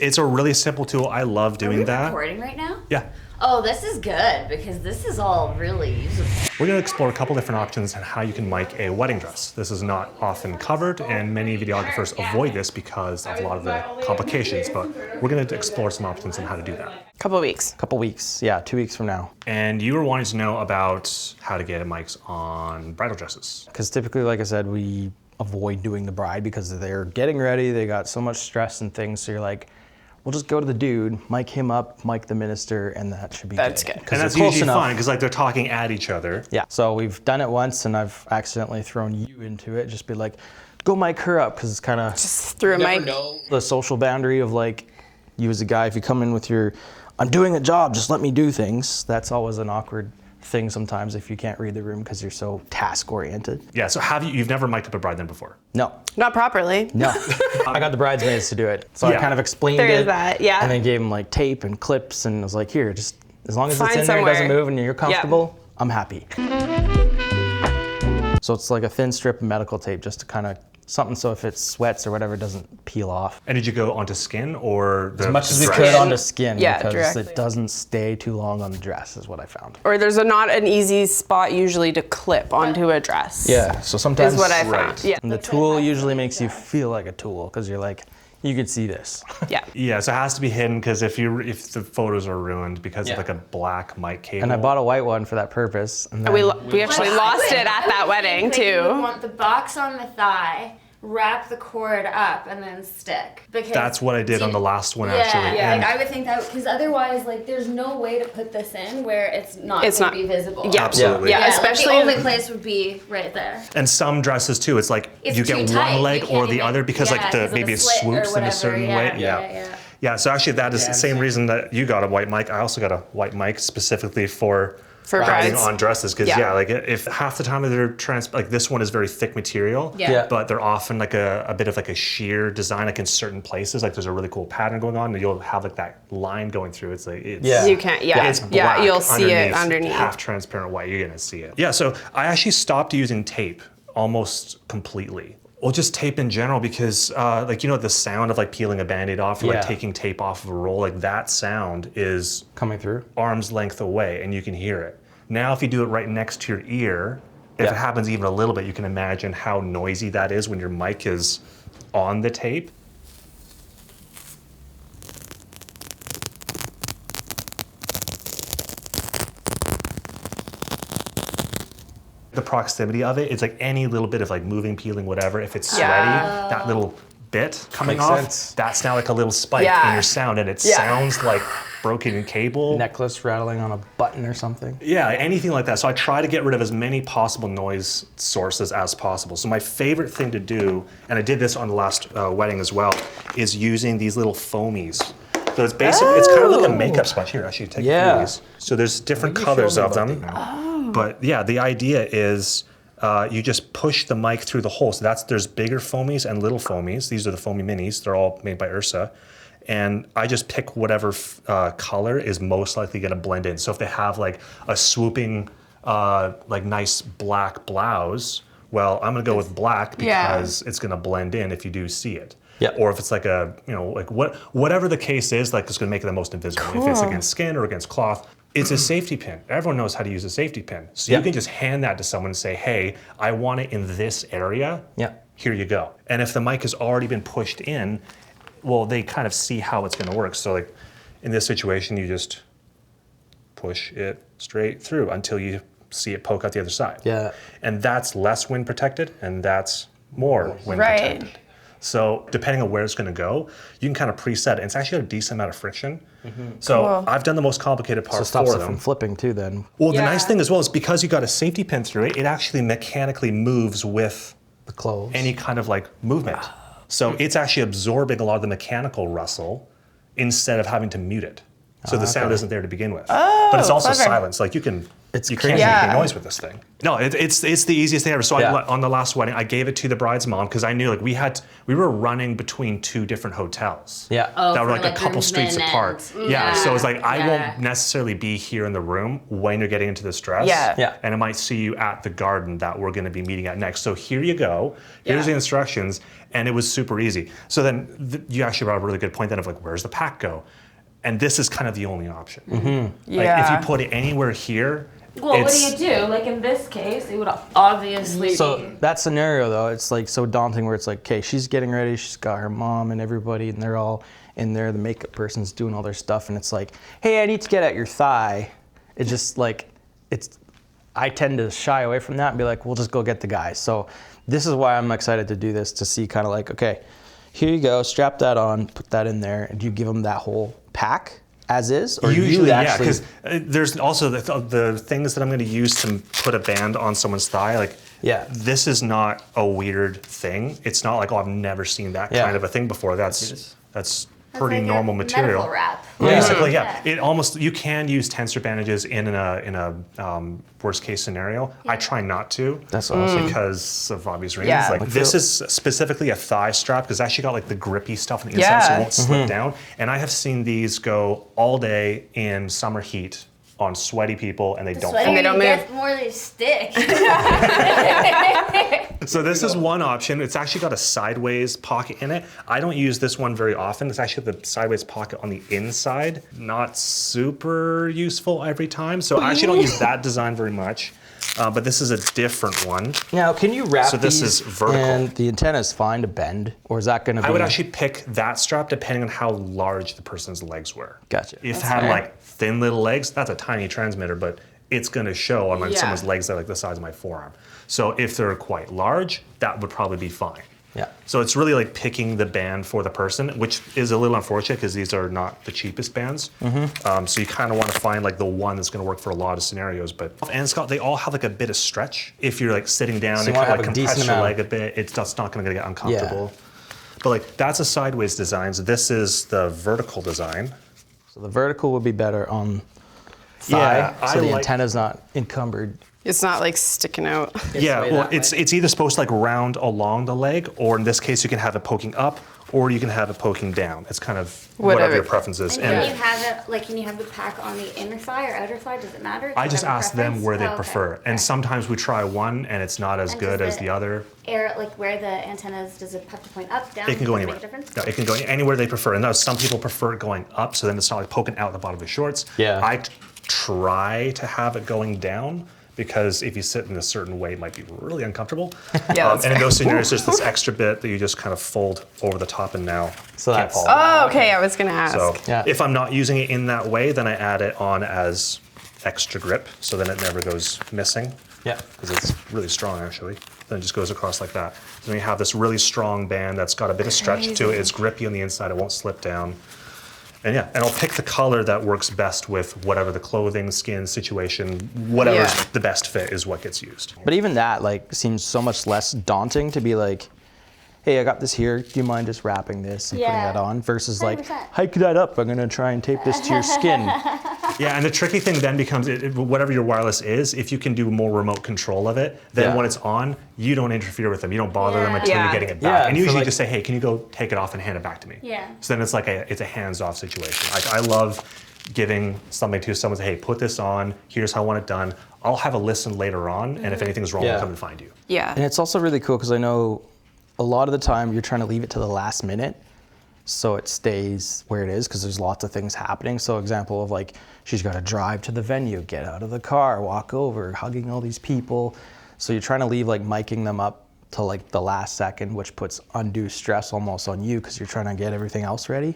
It's a really simple tool. I love doing that. Are we recording right now? Yeah. Oh, this is good because this is all really usable. We're going to explore a couple different options on how you can mic a wedding dress. This is not often covered, and many videographers avoid this because of a lot of the complications, but we're going to explore some options on how to do that. Couple weeks, yeah, 2 weeks from now. And you were wanting to know about how to get mics on bridal dresses. Because typically, like I said, we avoid doing the bride because they're getting ready, they got so much stress and things, so you're like, we'll just go to the dude, mic him up, mic the minister, and that should be good. That's good. And that's usually fine, because like they're talking at each other. Yeah, so we've done it once, and I've accidentally thrown you into it. Just be like, go mic her up, because it's kind of just through a mic. The social boundary of like, you as a guy, if you come in with your, I'm doing a job, just let me do things. That's always an awkward thing sometimes if you can't read the room because you're so task oriented. Yeah, so you've never mic'd up a bride then before? No. Not properly. No. I got the bridesmaids to do it. So I kind of explained there it. is that, yeah. And then gave them like tape and clips and was like, here, just as long as Find it's in there and doesn't move and you're comfortable, I'm happy. So it's like a thin strip of medical tape just to kind of something so if it sweats or whatever, it doesn't peel off. And did you go onto skin or the as much as we dress? could onto skin because directly. it doesn't stay too long on the dress is what I found. Or there's not an easy spot usually to clip onto a dress. Yeah, so sometimes is what I found. Yeah. And the tool usually makes you feel like a tool because you're like, you can see this. Yeah. Yeah, so it has to be hidden because if the photos are ruined because of like a black mic cable. And I bought a white one for that purpose. And then We actually lost it at that wedding too. You would want the box on the thigh, wrap the cord up, and then stick. Because that's what I did on the last one actually. Yeah, And like I would think that because otherwise, like, there's no way to put this in where it's not going to be visible. Yeah, absolutely. Yeah, especially like the only place would be right there. And some dresses too, it's like It's you too get tight. one leg You can't or the even- other because like maybe it slit or swoops in a whatever, certain way. Yeah, so actually that is the same reason that you got a white mic. I also got a white mic specifically for riding brides. on dresses because like if half the time they're like this one is very thick material, but they're often like a bit of like a sheer design, like in certain places, like there's a really cool pattern going on and you'll have like that line going through. It's like you can't it's black you'll see it underneath. Half transparent white, you're gonna see it. Yeah, so I actually stopped using tape almost completely. Well, just tape in general because like, you know, the sound of like peeling a Band-Aid off or like taking tape off of a roll, like that sound is coming through arm's length away and you can hear it. Now, if you do it right next to your ear, if it happens even a little bit, you can imagine how noisy that is when your mic is on the tape. The proximity of it, it's like any little bit of like moving, peeling, whatever. If it's sweaty, that little bit coming off, that's now like a little spike in your sound and it sounds like broken cable. Necklace rattling on a button or something. Yeah, anything like that. So I try to get rid of as many possible noise sources as possible. So my favorite thing to do, and I did this on the last wedding as well, is using these little foamies. So it's basically, it's kind of like a makeup sponge. Here, actually take a few of these. So there's different colors of them. But yeah, the idea is you just push the mic through the hole. So there's bigger foamies and little foamies. These are the Foamie minis. They're all made by Ursa. And I just pick whatever color is most likely going to blend in. So if they have like a swooping, like nice black blouse, well, I'm going to go with black because it's going to blend in if you do see it. Yeah. Or if it's like a, you know, like whatever the case is, like it's going to make it the most invisible. Cool. If it's against skin or against cloth, it's a safety pin. Everyone knows how to use a safety pin. So you can just hand that to someone and say, hey, I want it in this area. Yeah. Here you go. And if the mic has already been pushed in, well, they kind of see how it's going to work. So like in this situation, you just push it straight through until you see it poke out the other side. Yeah. And that's less wind protected and that's more wind protected. So depending on where it's going to go, you can kind of preset it. It's actually a decent amount of friction. So I've done the most complicated part for them. So it stops it from flipping too then. Well, the nice thing as well is because you got a safety pin through it, it actually mechanically moves with the clothes. Any kind of like movement. So it's actually absorbing a lot of the mechanical rustle instead of having to mute it. So the sound isn't there to begin with. But it's also silence. Like you can It's you crazy. can't make Yeah. any noise with this thing. No, it's the easiest thing ever. So on the last wedding, I gave it to the bride's mom because I knew like we were running between 2 different hotels. Yeah. Oh, that were for, like a couple streets groomsmen apart. and- Yeah. So it's like I yeah. won't necessarily be here in the room when you're getting into this dress. Yeah. Yeah. And I might see you at the garden that we're going to be meeting at next. So here you go. Here's the instructions, and it was super easy. So then you actually brought up a really good point then of like, where's the pack go? And this is kind of the only option. Like if you put it anywhere here. Well, what do you do? Like in this case, it would obviously So be. that scenario though, it's like so daunting where it's like, okay, she's getting ready, she's got her mom and everybody, and they're all in there. The makeup person's doing all their stuff, and it's like, hey, I need to get at your thigh. It's just like, I tend to shy away from that and be like, we'll just go get the guys. So this is why I'm excited to do this, to see kind of like, okay, here you go, strap that on, put that in there, and do you give them that whole pack as is? Or Usually, you yeah, actually, because there's also the things that I'm going to use to put a band on someone's thigh. Like, this is not a weird thing. It's not like, oh, I've never seen that kind of a thing before. That's pretty like normal a material. medical wrap. Basically, yeah. It almost you can use tensor bandages in a worst case scenario. I try not to. That's awesome. Because of obvious reasons. Yeah. Like this is specifically a thigh strap because it's actually got like the grippy stuff on the inside so it won't slip down. And I have seen these go all day in summer heat on sweaty people and they don't Sweater fall. they don't you move. get more they stick. So this is one option. It's actually got a sideways pocket in it. I don't use this one very often. It's actually the sideways pocket on the inside. Not super useful every time. So I actually don't use that design very much. But this is a different one. Now, can you wrap So this these is vertical. and the antenna is fine to bend, or is that going to be? I would actually pick that strap depending on how large the person's legs were. Gotcha. If it had like thin little legs, that's a tiny transmitter, but it's going to show on someone's legs that are like the size of my forearm. So if they're quite large, that would probably be fine. Yeah. So it's really like picking the band for the person, which is a little unfortunate because these are not the cheapest bands. So you kind of want to find like the one that's going to work for a lot of scenarios. But and Scott, they all have like a bit of stretch. If you're like sitting down So and you kind wanna of like have a compress decent your amount. leg a bit, it's just not going to get uncomfortable. But like that's a sideways design. So this is the vertical design. So the vertical would be better on thigh, Yeah, so I the like- antenna's not encumbered. It's not like sticking out. Yeah, way well, that it's either supposed to like round along the leg, or in this case, you can have it poking up, or you can have it poking down. It's kind of whatever Whatever. your preference is. And can you have it like? Can you have the pack on the inner thigh or outer thigh? Does it matter? Do I you just have a ask them preference? where they Oh, okay. prefer, and sometimes we try one and it's not as And good does as the other. Air like where the antennas? Does it have to point up, down? It can go Does it anywhere. Make a difference? No, it can go anywhere they prefer. And now some people prefer it going up, so then it's not like poking out the bottom of the shorts. Yeah. I try to have it going down because if you sit in a certain way, it might be really uncomfortable. Yeah, that's and in fair. those scenarios, there's this extra bit that you just kind of fold over the top, and now So can't that's- fall out. Oh, okay. I was gonna ask. So Yeah. if I'm not using it in that way, then I add it on as extra grip, so then it never goes missing. Yeah. Because it's really strong, actually. Then it just goes across like that. Then you have this really strong band that's got a bit of stretch to it. It's grippy on the inside. It won't slip down. And yeah, and I'll pick the color that works best with whatever the clothing, skin situation, whatever's Yeah. the best fit is what gets used. But even that like seems so much less daunting to be like, hey, I got this here. Do you mind just wrapping this and putting Yeah. that on? Versus like, 100%. hike that up. I'm gonna try and tape this to your skin. Yeah, and the tricky thing then becomes, whatever your wireless is, if you can do more remote control of it, then Yeah. when it's on, you don't interfere with them. You don't bother them until Yeah. you're getting it Yeah, back. And for usually like- just say, hey, can you go take it off and hand it back to me? Yeah. So then it's like it's a hands-off situation. I love giving something to someone, say, hey, put this on, here's how I want it done. I'll have a listen later on, and if anything's wrong, Yeah. I'll come and find you. Yeah. And it's also really cool because I know a lot of the time you're trying to leave it to the last minute so it stays where it is because there's lots of things happening. So example of like, she's got to drive to the venue, get out of the car, walk over, hugging all these people. So you're trying to leave like miking them up to like the last second, which puts undue stress almost on you because you're trying to get everything else ready.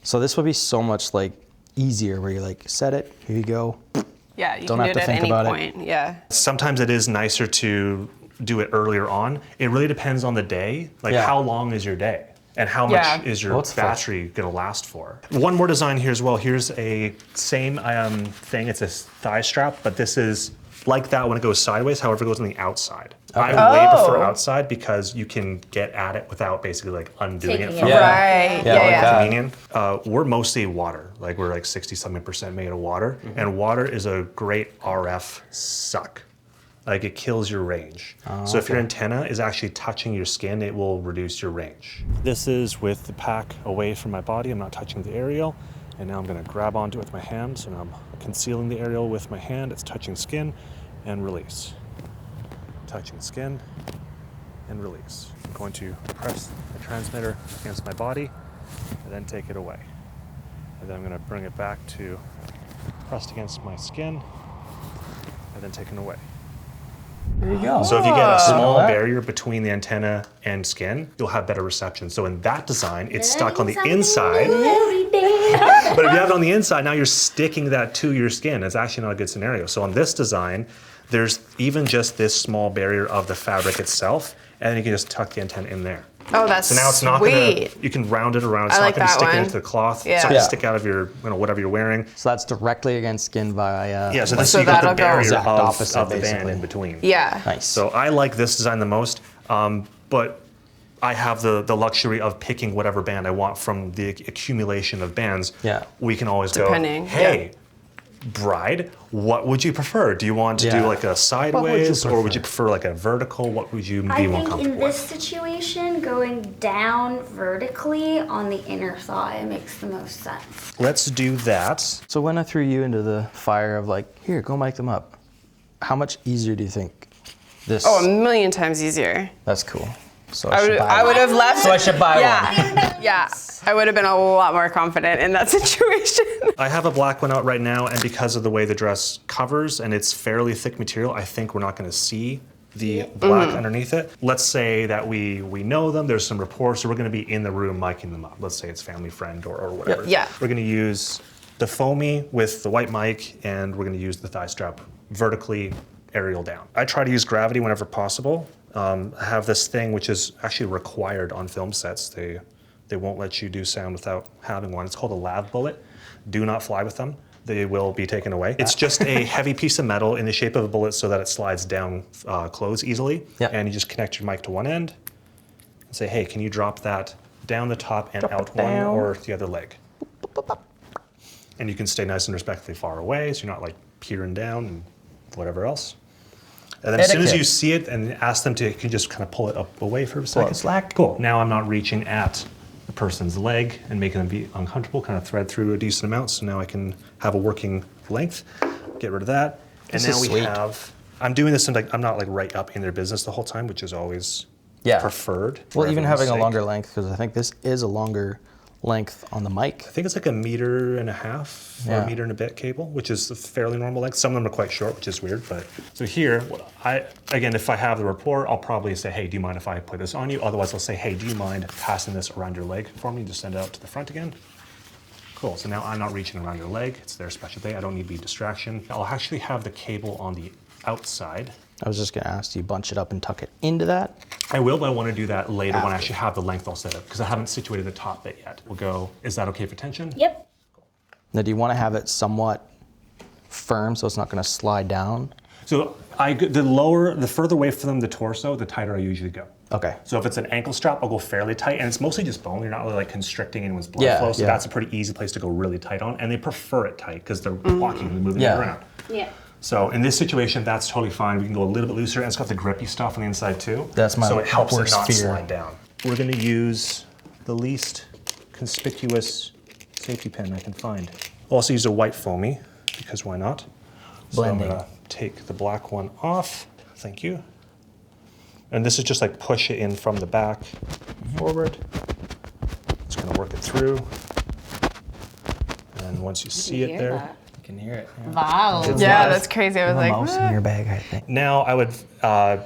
So this would be so much like easier where you're like, set it, here you go. Yeah. You Don't can have do to it at think any about it. point. Yeah. Sometimes it is nicer to do it earlier on. It really depends on the day. Like Yeah. how long is your day? And how Yeah. much is your What's the- battery going to last for? One more design here as well. Here's a same thing. It's a thigh strap, but this is like that when it goes sideways, however, it goes on the outside. I way prefer outside because you can get at it without basically like undoing Taking it it from out. Right. Yeah. convenient. We're mostly water, like we're like 60-something% made of water, and water is a great RF suck. Like it kills your range. So if your antenna is actually touching your skin, it will reduce your range. This is with the pack away from my body. I'm not touching the aerial. And now I'm gonna grab onto it with my hand. So now I'm concealing the aerial with my hand. It's touching skin and release. Touching skin and release. I'm going to press the transmitter against my body and then take it away. And then I'm gonna bring it back to pressed against my skin and then taken away. There you go. So if you get a small that. barrier between the antenna and skin, you'll have better reception. So in that design, it's stuck on the inside. But if you have it on the inside, now you're sticking that to your skin. It's actually not a good scenario. So on this design, there's even just this small barrier of the fabric itself, and then you can just tuck the antenna in there. Oh, that's So now it's not gonna, you can round it around. It's not like gonna that stick one. into the cloth. Yeah. It's not gonna Yeah. stick out of your, whatever you're wearing. So that's directly against skin via. Yeah, so this So you got the that'll go- barrier Exact of opposite, the band basically. in between. Yeah. Nice. So I like this design the most, but I have the luxury of picking whatever band I want from the accumulation of bands. Yeah. We can always Depending, go, hey, bride, what would you prefer? Do you want to do Yeah. like a would you sideways, or would prefer? you prefer like a vertical? What would you be I more think comfortable in this with? situation, going down vertically on the inner thigh makes the most sense. Let's do that. So when I threw you into the fire of like, here, go mic them up, how much easier do you think this? Oh, a million times easier. That's cool. So I would have left. So I should buy one. Yeah. I would have been a lot more confident in that situation. I have a black one out right now, and because of the way the dress covers and it's fairly thick material, I think we're not going to see the black underneath it. Let's say that we know them, there's some rapport, so we're going to be in the room miking them up. Let's say it's family friend or whatever. Yeah. We're going to use the Foamie with the white mic, and we're going to use the thigh strap vertically aerial down. I try to use gravity whenever possible. I have this thing which is actually required on film sets. They won't let you do sound without having one. It's called a Lav Bullet. Do not fly with them. They will be taken away. It's just a heavy piece of metal in the shape of a bullet so that it slides down clothes easily. Yeah. And you just connect your mic to one end and say, hey, can you drop that down the top and Drop out it one down. or the other leg? And you can stay nice and respectfully far away so you're not like peering down and whatever else. And then as soon as Etiquette. you see it and ask them to, you can just kind of pull it up away for a second. slack. Cool. Now I'm not reaching at the person's leg and making them be uncomfortable, kind of thread through a decent amount. So now I can have a working length, get rid of that. This and now is we sweet. have, I'm doing this, and like, I'm not like right up in their business the whole time, which is always preferred. Well, for even everyone's having a sake. longer length, because I think this is a longer length on the mic. I think it's like 1.5 meters or Yeah. 1 meter and a bit cable, which is a fairly normal length. Some of them are quite short, which is weird. But so here, again, if I have the rapport, I'll probably say, hey, do you mind if I put this on you? Otherwise, I'll say, hey, do you mind passing this around your leg for me? Just send it out to the front again. Cool. So now I'm not reaching around your leg. It's their special day. I don't need to be a distraction. I'll actually have the cable on the outside. I was just gonna ask, do you bunch it up and tuck it into that? I will, but I want to do that later when I After. actually have the length all set up, because I haven't situated the top bit yet. We'll go, is that okay for tension? Yep. Now, do you want to have it somewhat firm so it's not gonna slide down? So the further away from the torso, the tighter I usually go. Okay. So if it's an ankle strap, I'll go fairly tight, and it's mostly just bone. You're not really like constricting anyone's blood Yeah, flow, so yeah. that's a pretty easy place to go really tight on. And they prefer it tight because they're walking and moving Yeah. it around. Yeah. So in this situation, that's totally fine. We can go a little bit looser, and it's got the grippy stuff on the inside too. That's my so it helps it worst not fear. slide down. We're going to use the least conspicuous safety pin I can find. I'll also use a white Foamie because why not? So I'm Blending. going to take the black one off. Thank you. And this is just like push it in from the back forward. Just going to work it through. And once you see it there. You can hear it. Wow. Yeah, that's crazy. I was A like, mouse in what? your bag, I think. Now I would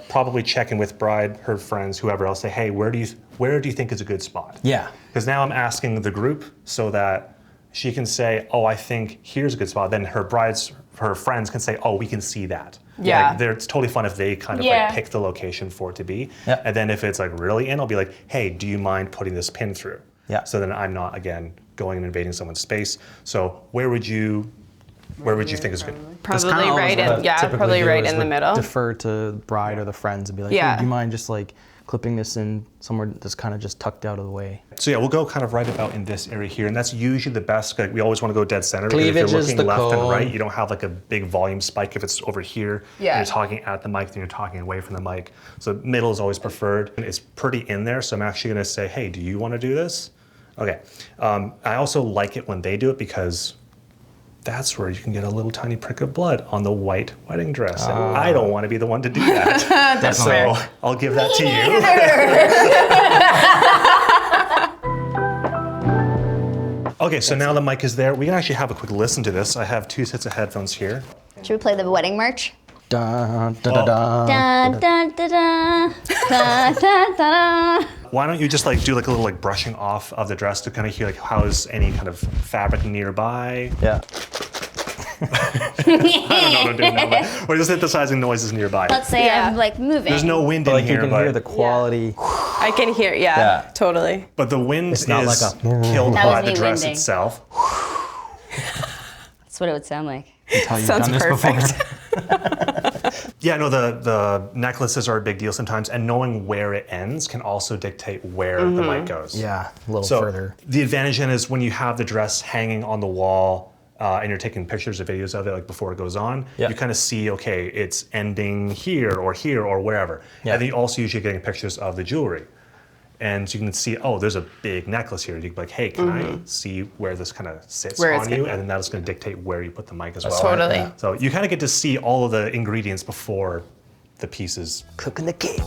probably check in with bride, her friends, whoever else. Say, hey, where do you think is a good spot? Yeah. Because now I'm asking the group so that she can say, oh, I think here's a good spot. Then her friends can say, oh, we can see that. Yeah. It's totally fun if they kind of Yeah. like pick the location for it to be. Yeah. And then if it's like really in, I'll be like, hey, do you mind putting this pin through? Yeah. So then I'm not, again, going and invading someone's space. So where would you Where would you think is good? That's Probably kinda always right what I in, yeah, typically probably do, right is in the would middle. Defer to the bride or the friends and be like, hey, Yeah. do you mind just like clipping this in somewhere that's kind of just tucked out of the way? So yeah, we'll go kind of right about in this area here, and that's usually the best. Like, we always want to go dead center because if Cleavage you're is looking the left and cone. right, you don't have like a big volume spike if it's over here. Yeah. And you're talking at the mic, then you're talking away from the mic. So middle is always preferred. It's pretty in there, so I'm actually going to say, hey, do you want to do this? Okay. I also like it when they do it because that's where you can get a little tiny prick of blood on the white wedding dress. And I don't want to be the one to do that. That's so fair. I'll give that to you. Okay, so now the mic is there. We can actually have a quick listen to this. I have 2 sets of headphones here. Should we play the wedding march? Dun, da, da, da. Da, da, da, da, da, da, da. Why don't you just like do like a little like brushing off of the dress to kind of hear like how's any kind of fabric nearby? Yeah. I don't know what I'm doing now, but we're just synthesizing noises nearby. Let's say Yeah. I'm like moving. There's no wind But in like here, you can but, hear the quality. I can hear, yeah. Totally. but the wind It's is not like a- killed That by was the me dress winding. itself. That's what it would sound like. That's how you've Sounds done this perfect. Yeah, no, the necklaces are a big deal sometimes, and knowing where it ends can also dictate where the mic goes. Yeah, a little So further. the advantage then is when you have the dress hanging on the wall and you're taking pictures or videos of it like before it goes on, Yeah. you kind of see, okay, it's ending here or wherever. Yeah. And then you also usually getting pictures of the jewelry. And so you can see, oh, there's a big necklace here. You can be like, hey, can I see where this kind of sits Where it's on you? gonna- And then that's going to dictate where you put the mic as well. Totally. Yeah. So you kind of get to see all of the ingredients before the pieces. Cooking the cake.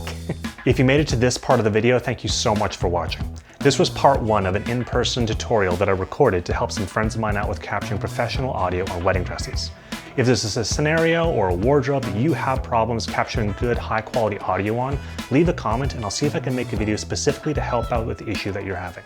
If you made it to this part of the video, thank you so much for watching. This was part 1 of an in-person tutorial that I recorded to help some friends of mine out with capturing professional audio on wedding dresses. If this is a scenario or a wardrobe that you have problems capturing good, high-quality audio on, leave a comment and I'll see if I can make a video specifically to help out with the issue that you're having.